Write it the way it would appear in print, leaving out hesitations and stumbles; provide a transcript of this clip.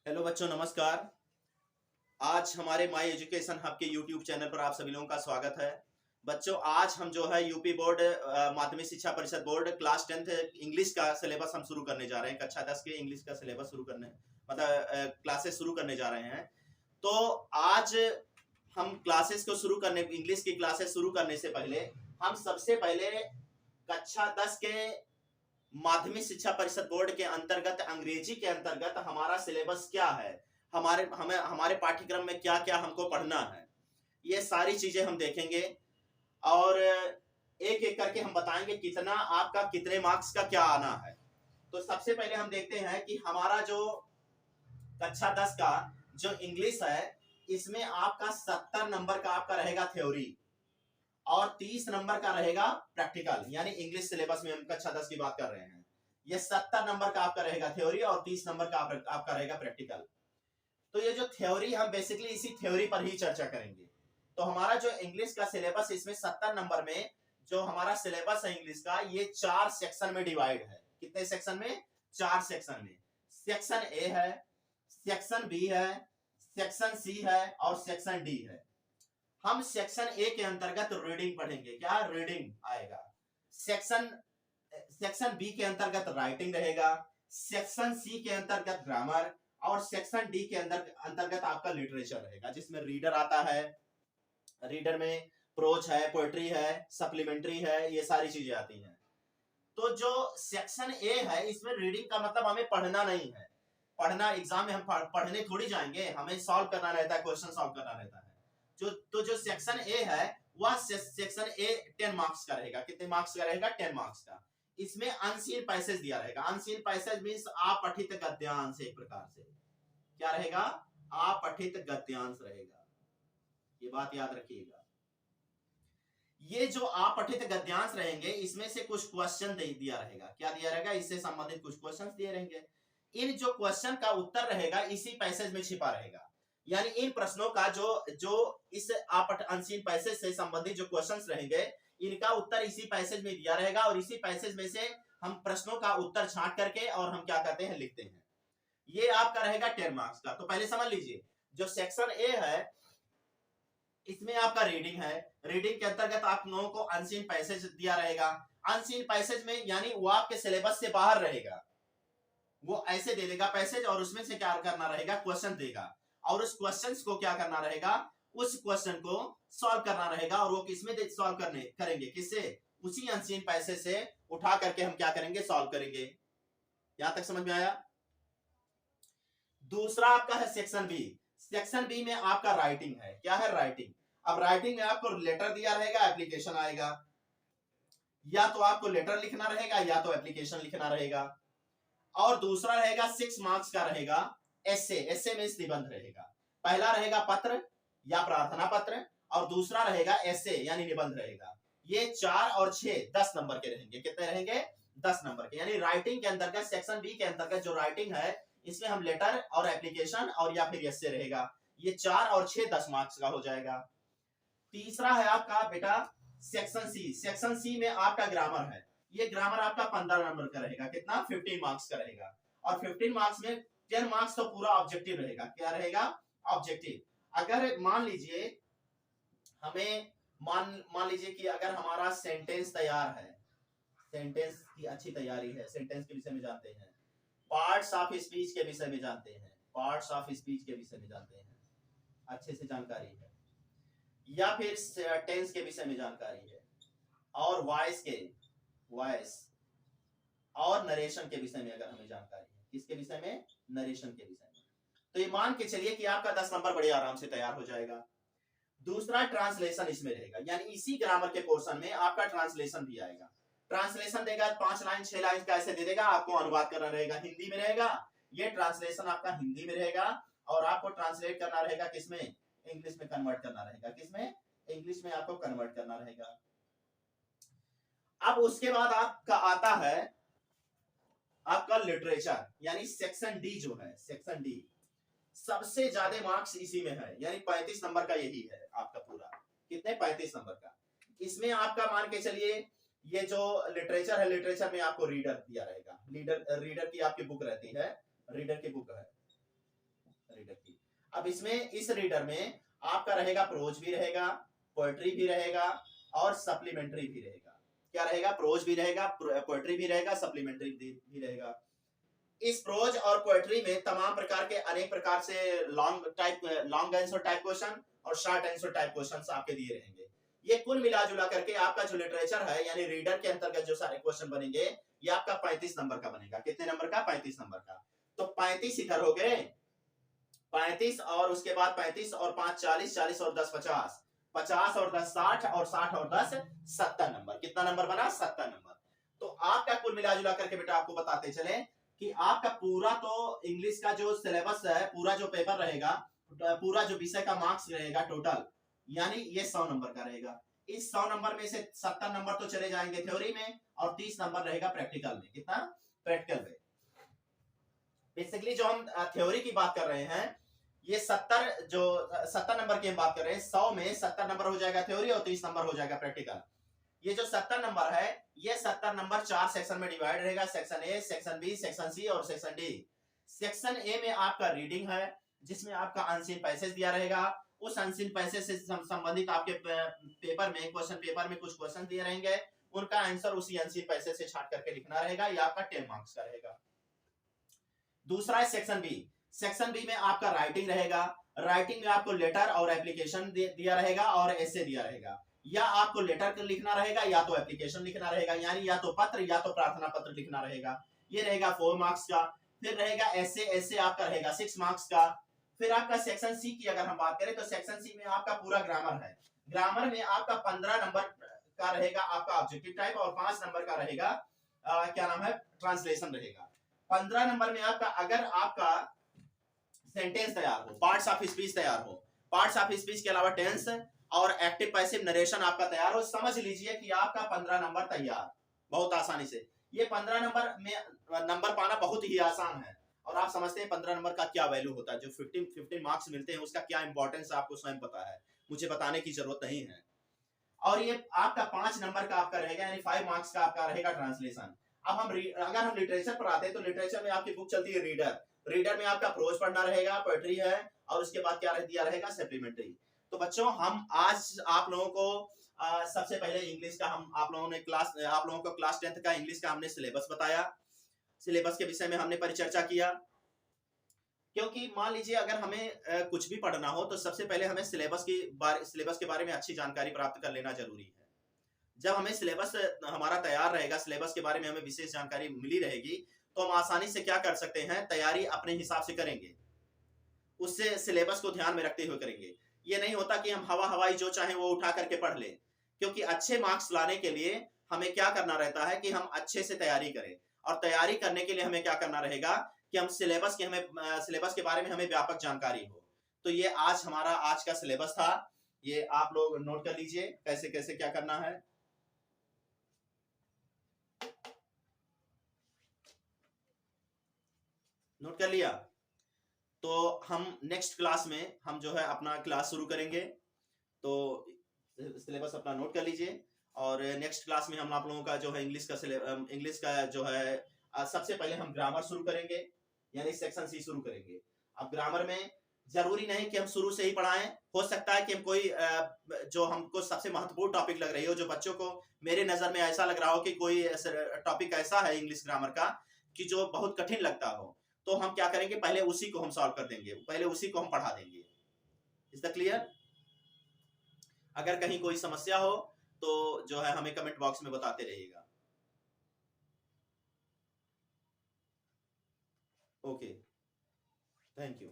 Hello बच्चों, नमस्कार। आज हमारे माय एजुकेशन हब के यूट्यूब चैनल पर आप सभी लोगों का स्वागत है। बच्चों, आज हम जो है यूपी बोर्ड माध्यमिक शिक्षा परिषद बोर्ड क्लास 10th इंग्लिश का सिलेबस हम शुरू करने जा रहे हैं। कक्षा 10 के इंग्लिश का सिलेबस शुरू करने मतलब क्लासेस शुरू करने जा रहे हैं। तो आज हम क्लासेस को शुरू करने इंग्लिश की क्लासेस शुरू करने से पहले हम सबसे पहले कक्षा 10 के माध्यमिक शिक्षा परिषद बोर्ड के अंतर्गत अंग्रेजी के अंतर्गत हमारा सिलेबस क्या है, हमारे पाठ्यक्रम में क्या क्या हमको पढ़ना है, ये सारी चीजें हम देखेंगे और एक एक करके हम बताएंगे कितना आपका कितने मार्क्स का क्या आना है। तो सबसे पहले हम देखते हैं कि हमारा जो कक्षा 10 का जो इंग्लिश है, इसमें आपका 70 नंबर का आपका रहेगा थ्योरी और 30 नंबर का रहेगा प्रैक्टिकल। यानी इंग्लिश सिलेबस में हम कक्षा 10 की बात कर रहे हैं। ये 70 नंबर का आपका रहेगा थ्योरी और 30 नंबर का आपका रहेगा प्रैक्टिकल। तो ये जो थ्योरी, हम बेसिकली इसी थ्योरी पर ही चर्चा करेंगे। तो हमारा जो इंग्लिश का सिलेबस, इसमें 70 नंबर में जो हमारा सिलेबस है इंग्लिश का, ये 4 सेक्शन में डिवाइड है। कितने सेक्शन में? 4 सेक्शन में। सेक्शन ए है, सेक्शन बी है, सेक्शन सी है और सेक्शन डी है। हम सेक्शन ए के अंतर्गत रीडिंग पढ़ेंगे। क्या रीडिंग आएगा? सेक्शन बी के अंतर्गत राइटिंग रहेगा, सेक्शन सी के अंतर्गत ग्रामर और सेक्शन डी के अंतर्गत आपका लिटरेचर रहेगा, जिसमें रीडर आता है। रीडर में प्रोज है, पोएट्री है, सप्लीमेंट्री है, ये सारी चीजें आती हैं। तो जो सेक्शन ए है, इसमें रीडिंग का मतलब हमें पढ़ना नहीं है। पढ़ना एग्जाम में हम पढ़ने थोड़ी जाएंगे, हमें सॉल्व करना रहता है, क्वेश्चन सॉल्व करना रहता है। जो सेक्शन ए है, वह सेक्शन ए 10 मार्क्स का रहेगा। कितने मार्क्स का रहेगा? 10 मार्क्स का। इसमें अनसीन पैसेज दिया रहेगा। अनसीन पैसेज मींस अपठित गद्यांश। एक प्रकार से क्या रहेगा? अपठित गद्यांश रहेगा। ये बात याद रखिएगा। ये जो अपठित गद्यांश रहेंगे, इसमें से कुछ क्वेश्चन दिया रहेगा। क्या दिया रहेगा? इससे संबंधित कुछ क्वेश्चन दिए रहेंगे। इन जो क्वेश्चन का उत्तर रहेगा, इसी पैसेज में छिपा रहेगा। यानी इन प्रश्नों का जो इस अनसीन पैसेज से संबंधित जो क्वेश्चंस रहेंगे, इनका उत्तर इसी पैसेज में दिया रहेगा और इसी पैसेज में से हम प्रश्नों का उत्तर छांट करके और हम क्या करते हैं, लिखते हैं। ये आपका रहेगा 10 मार्क्स का। तो पहले समझ लीजिए, जो सेक्शन ए है, इसमें आपका रीडिंग है। रीडिंग के अंतर्गत आप लोगों को अनसीन पैसेज दिया रहेगा। अनसीन पैसेज में यानी वो आपके सिलेबस से बाहर रहेगा। वो ऐसे दे देगा पैसेज और उसमें से क्या करना रहेगा, क्वेश्चन देगा और उस क्वेश्चंस को क्या करना रहेगा, उस क्वेश्चन को सॉल्व करना रहेगा। और वो किसमें सॉल्व करेंगे? किससे? उसी अनसीन पैसेज से उठा करके हम क्या करेंगे, सॉल्व करेंगे। यहां तक समझ में आया? दूसरा आपका है सेक्शन बी। सेक्शन बी में आपका राइटिंग है। क्या है? राइटिंग। अब राइटिंग में आपको लेटर दिया रहेगा, एप्लीकेशन आएगा। या तो आपको लेटर लिखना रहेगा या तो एप्लीकेशन लिखना रहेगा। और दूसरा रहेगा 6 मार्क्स का रहेगा एसे। एसे में निबंध रहेगा। पहला रहेगा पत्र या प्रार्थना पत्र और दूसरा रहेगा एसे यानी निबंध रहेगा। ये 4 और 6 10 नंबर के रहेंगे। कितने रहेंगे? 10 नंबर के। यानी राइटिंग के अंतर्गत, सेक्शन बी के अंतर्गत जो राइटिंग है, इसमें हम लेटर और एप्लीकेशन और या फिर एसे रहेगा। ये 4 और 6 10 मार्क्स का हो जाएगा। तीसरा है आपका बेटा सेक्शन सी। सेक्शन सी में आपका ग्रामर है। ये ग्रामर आपका 15 नंबर का रहेगा। कितना? 15 मार्क्स का रहेगा। और 15 मार्क्स में 10 मार्क्स तो पूरा ऑब्जेक्टिव रहेगा। क्या रहेगा? ऑब्जेक्टिव। अगर मान लीजिए हमें मान लीजिए कि अगर हमारा सेंटेंस तैयार है, सेंटेंस की अच्छी तैयारी है, सेंटेंस के विषय में जानते हैं, पार्ट्स ऑफ स्पीच के विषय में जानते हैं, पार्ट्स ऑफ स्पीच के विषय में जानते हैं, अच्छे से जानकारी है, या फिर टेंस के विषय में जानकारी है, और वॉइस और नरेशन के विषय में अगर हमें जानकारी है। किसके विषय में? नरेशन के विषय में। तो ये मान के चलिए कि आपका 10 नंबर बड़े आराम से तैयार हो जाएगा। दूसरा ट्रांसलेशन इसमें रहेगा। यानी इसी ग्रामर के पोर्शन में आपका ट्रांसलेशन भी आएगा। ट्रांसलेशन देगा 5 लाइन 6 लाइन का ऐसे दे देगा, आपको अनुवाद करना रहेगा। हिंदी में रहेगा, ये ट्रांसलेशन आपका हिंदी में रहेगा और आपको ट्रांसलेट करना रहेगा किसमें? इंग्लिश में कन्वर्ट करना रहेगा। किसमें? इंग्लिश में आपको कन्वर्ट करना रहेगा। अब उसके बाद आपका आता है आपका लिटरेचर, यानी सेक्शन डी जो है, सेक्शन डी सबसे ज्यादा मार्क्स इसी में है। यानी 35 नंबर का यही है आपका पूरा। कितने? 35 नंबर का। इसमें आपका मान के चलिए, ये जो लिटरेचर है, लिटरेचर में आपको रीडर दिया रहेगा। रीडर की आपकी बुक रहती है, रीडर की बुक है। रीडर की। अब इसमें इस रीडर में आपका रहेगा प्रोज भी रहेगा, पोएट्री भी रहेगा और सप्लीमेंट्री भी रहेगा। क्या रहेगा? प्रोज भी रहेगा, पोएट्री भी रहेगा, सप्लीमेंट्री भी रहेगा। इस प्रोज और पोएट्री में तमाम प्रकार के अनेक प्रकार से लॉन्ग आंसर टाइप क्वेश्चन और शॉर्ट आंसर टाइप क्वेश्चंस आपके दिए रहेंगे। ये कुल मिला जुला करके आपका जो लिटरेचर है यानी रीडर के अंतर्गत जो सारे क्वेश्चन बनेंगे ये आपका 35 नंबर का बनेगा। कितने नंबर का? 35 नंबर का। तो 35 इधर हो गए, 35 और उसके बाद 35 और 5 40, 40 और 10 50, 50 और 10 60 और 60 और 10 70 नंबर। कितना नंबर बना? 70 नंबर। तो आपका कुल मिला जुला करके बेटा आपको बताते चले कि आपका पूरा तो इंग्लिश का जो सिलेबस है, पूरा जो पेपर रहेगा, पूरा जो विषय का मार्क्स रहेगा टोटल, यानी ये 100 नंबर का रहेगा। इस 100 नंबर में से 70 नंबर तो चले जाएंगे थ्योरी में और 30 नंबर रहेगा प्रैक्टिकल में। कितना? प्रैक्टिकल में। बेसिकली जो हम थ्योरी की बात कर रहे हैं, ये 70 नंबर की हम बात कर रहे हैं, 100 में 70 नंबर हो जाएगा थ्योरी और 30 नंबर हो जाएगा प्रैक्टिकल। ये जो 70 नंबर है, ये 70 नंबर 4 सेक्शन में डिवाइड रहेगा, section A, section B, section C और सेक्शन डी। सेक्शन ए में आपका रीडिंग है, जिसमें आपका अनसीन पैसेज दिया रहेगा। उस अनसीन पैसेज से संबंधित आपके पेपर में, क्वेश्चन पेपर में कुछ क्वेश्चन दिए रहेंगे, उनका आंसर उसी अनसीन पैसेज से छांट करके लिखना रहेगा। ये आपका 10 मार्क्स का रहेगा। दूसरा है सेक्शन बी। सेक्शन बी में आपका राइटिंग रहेगा। राइटिंग में आपको लेटर और एप्लीकेशन दिया रहेगा और एसे दिया रहेगा। या आपको लेटर लिखना रहेगा या तो एप्लीकेशन लिखना रहेगा, यानी या तो पत्र या तो प्रार्थना पत्र लिखना रहेगा। ये रहेगा 4 मार्क्स का। फिर रहेगा एसे आपका रहेगा 6 मार्क्स का। फिर आपका सेक्शन सी की अगर हम बात करें तो सेक्शन सी में आपका पूरा ग्रामर है। ग्रामर में आपका 15 नंबर का रहेगा आपका ऑब्जेक्टिव टाइप और 5 नंबर का रहेगा क्या नाम है, ट्रांसलेशन रहेगा। 15 नंबर में आपका अगर आपका सेंटेंस तैयार हो, पार्ट्स ऑफ स्पीच तैयार हो, पार्ट्स ऑफ स्पीच के अलावा टेंस और एक्टिव पैसिव नरेशन आपका तैयार हो, समझ लीजिए कि आपका 15 नंबर तैयार बहुत आसानी से। ये 15 नंबर में नंबर पाना बहुत ही आसान है और आप समझते हैं 15 नंबर का क्या वैल्यू होता है। जो 15 मार्क्स मिलते हैं उसका क्या इंपॉर्टेंस आपको स्वयं पता है, मुझे बताने की जरूरत नहीं है। और ये आपका 5 नंबर का आपका रहेगा, यानी 5 मार्क्स का आपका रहेगा ट्रांसलेशन। अब अगर हम लिटरेचर पर आते हैं तो लिटरेचर में आपकी बुक चलती है रीडर। रीडर में आपका प्रोज पढ़ना रहेगा, पोएट्री है और उसके बाद क्या दिया रहेगा, सप्लीमेंट्री। तो बच्चों हम आज आप लोगों को सबसे पहले इंग्लिश का हम आप लोगों को क्लास 10th का इंग्लिश का हमने सिलेबस बताया। सिलेबस के विषय में हमने परिचर्चा किया, क्योंकि मान लीजिए अगर हमें कुछ भी पढ़ना हो तो सबसे पहले हमें सिलेबस के बारे में अच्छी जानकारी प्राप्त कर लेना जरूरी है। जब हमें सिलेबस हमारा तैयार रहेगा, सिलेबस के बारे में हमें विशेष जानकारी मिली रहेगी, तो हम आसानी से क्या कर सकते हैं, तैयारी अपने हिसाब से करेंगे, उससे सिलेबस को ध्यान में रखते हुए करेंगे। ये नहीं होता कि हम हवाई जो चाहे वो उठा करके पढ़ लें, क्योंकि अच्छे मार्क्स लाने के लिए हमें क्या करना रहता है कि हम अच्छे से तैयारी करें। और तैयारी करने के लिए हमें क्या करना रहेगा कि हम सिलेबस के बारे में हमें व्यापक जानकारी हो। तो ये हमारा आज का सिलेबस था, ये आप लोग नोट कर लीजिए कैसे कैसे क्या करना है। नोट कर लिया? तो हम नेक्स्ट क्लास में हम जो है अपना क्लास शुरू करेंगे, तो सिलेबस अपना नोट कर लीजिए। और नेक्स्ट क्लास में हम आप लोगों का जो है इंग्लिश का जो है सबसे पहले हम ग्रामर शुरू करेंगे, यानी सेक्शन सी शुरू करेंगे। अब ग्रामर में जरूरी नहीं कि हम शुरू से ही पढ़ाएं, हो सकता है कि हम कोई जो हमको सबसे महत्वपूर्ण टॉपिक लग रही हो, जो बच्चों को मेरे नजर में ऐसा लग रहा हो कि कोई टॉपिक ऐसा है इंग्लिश ग्रामर का कि जो बहुत कठिन लगता हो, तो हम क्या करेंगे, पहले उसी को हम सॉल्व कर देंगे, पहले उसी को हम पढ़ा देंगे। Is the clear? अगर कहीं कोई समस्या हो तो जो है हमें कमेंट बॉक्स में बताते रहिएगा। Okay, thank you.